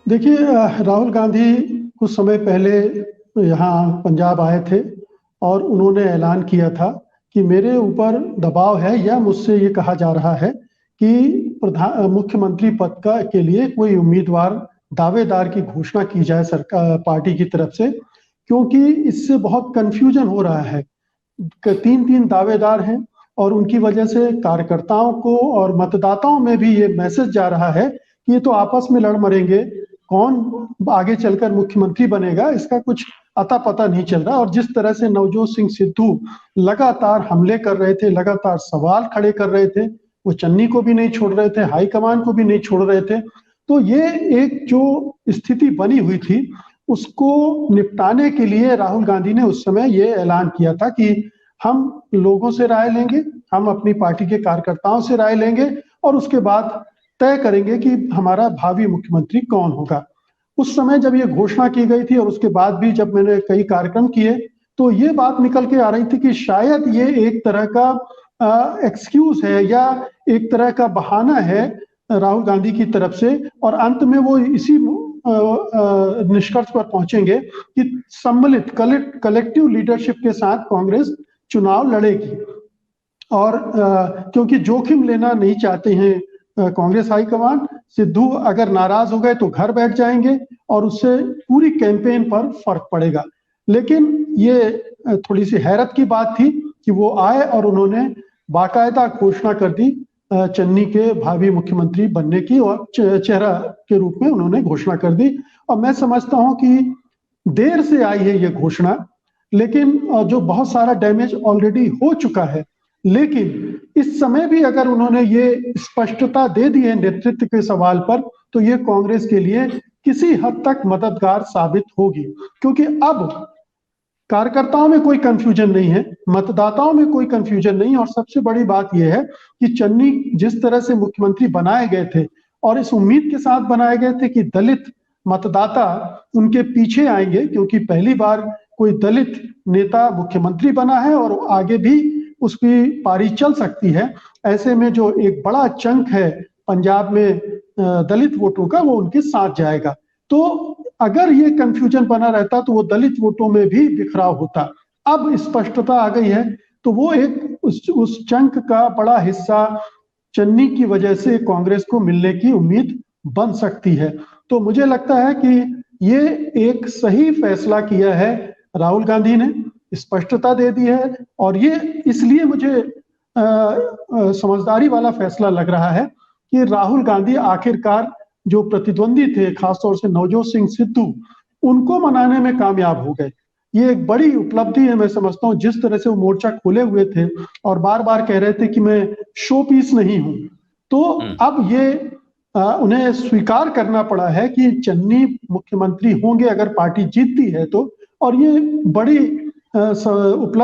देखिए, राहुल गांधी कुछ समय पहले यहाँ पंजाब आए थे और उन्होंने ऐलान किया था कि मेरे ऊपर दबाव है या मुझसे ये कहा जा रहा है कि मुख्यमंत्री पद का के लिए कोई उम्मीदवार दावेदार की घोषणा की जाए सरकार पार्टी की तरफ से, क्योंकि इससे बहुत कंफ्यूजन हो रहा है। तीन तीन दावेदार हैं और उनकी वजह से कार्यकर्ताओं को और मतदाताओं में भी ये मैसेज जा रहा है कि ये तो आपस में लड़ मरेंगे, कौन आगे चलकर मुख्यमंत्री बनेगा इसका कुछ अता पता नहीं चल रहा। और जिस तरह से नवजोत सिंह सिद्धू लगातार हमले कर रहे थे, लगातार सवाल खड़े कर रहे थे, वो चन्नी को भी नहीं छोड़ रहे थे, हाईकमान को भी नहीं छोड़ रहे थे। तो ये एक जो स्थिति बनी हुई थी उसको निपटाने के लिए राहुल गांधी ने उस समय ये ऐलान किया था कि हम लोगों से राय लेंगे, हम अपनी पार्टी के कार्यकर्ताओं से राय लेंगे और उसके बाद तय करेंगे कि हमारा भावी मुख्यमंत्री कौन होगा। उस समय जब ये घोषणा की गई थी और उसके बाद भी जब मैंने कई कार्यक्रम किए तो ये बात निकल के आ रही थी कि शायद ये एक तरह का एक्सक्यूज है या एक तरह का बहाना है राहुल गांधी की तरफ से, और अंत में वो इसी निष्कर्ष पर पहुंचेंगे कि सम्मिलित कलेक्टिव लीडरशिप के साथ कांग्रेस चुनाव लड़ेगी। और क्योंकि जोखिम लेना नहीं चाहते हैं कांग्रेस हाईकमान, सिद्धू अगर नाराज हो गए तो घर बैठ जाएंगे और उससे पूरी कैंपेन पर फर्क पड़ेगा। लेकिन ये थोड़ी सी हैरत की बात थी कि वो आए और उन्होंने बाकायदा घोषणा कर दी चन्नी के भावी मुख्यमंत्री बनने की, और चेहरा के रूप में उन्होंने घोषणा कर दी। और मैं समझता हूं कि देर से आई है ये घोषणा, लेकिन जो बहुत सारा डैमेज ऑलरेडी हो चुका है, लेकिन इस समय भी अगर उन्होंने ये स्पष्टता दे दी है नेतृत्व के सवाल पर तो ये कांग्रेस के लिए किसी हद तक मददगार साबित होगी, क्योंकि अब कार्यकर्ताओं में कोई कंफ्यूजन नहीं है, मतदाताओं में कोई कंफ्यूजन नहीं है। और सबसे बड़ी बात यह है कि चन्नी जिस तरह से मुख्यमंत्री बनाए गए थे और इस उम्मीद के साथ बनाए गए थे कि दलित मतदाता उनके पीछे आएंगे, क्योंकि पहली बार कोई दलित नेता मुख्यमंत्री बना है और आगे भी उसकी पारी चल सकती है। ऐसे में जो एक बड़ा चंक है पंजाब में दलित वोटों का, वो उनके साथ जाएगा। तो अगर ये कंफ्यूजन बना रहता तो वो दलित वोटों में भी बिखराव होता। अब स्पष्टता आ गई है तो वो एक उस चंक का बड़ा हिस्सा चन्नी की वजह से कांग्रेस को मिलने की उम्मीद बन सकती है। तो मुझे लगता है कि ये एक सही फैसला किया है राहुल गांधी ने, स्पष्टता दे दी है। और ये इसलिए मुझे समझदारी वाला फैसला लग रहा है कि राहुल गांधी आखिरकार जो प्रतिद्वंदी थे, खासतौर से नवजोत सिंह सिद्धू, उनको मनाने में कामयाब हो गए। ये एक बड़ी उपलब्धि है, मैं समझता हूँ। जिस तरह से वो मोर्चा खोले हुए थे और बार बार कह रहे थे कि मैं शो पीस नहीं हूं, तो अब ये उन्हें स्वीकार करना पड़ा है कि चन्नी मुख्यमंत्री होंगे अगर पार्टी जीतती है तो। और ये बड़ी उपलब्धि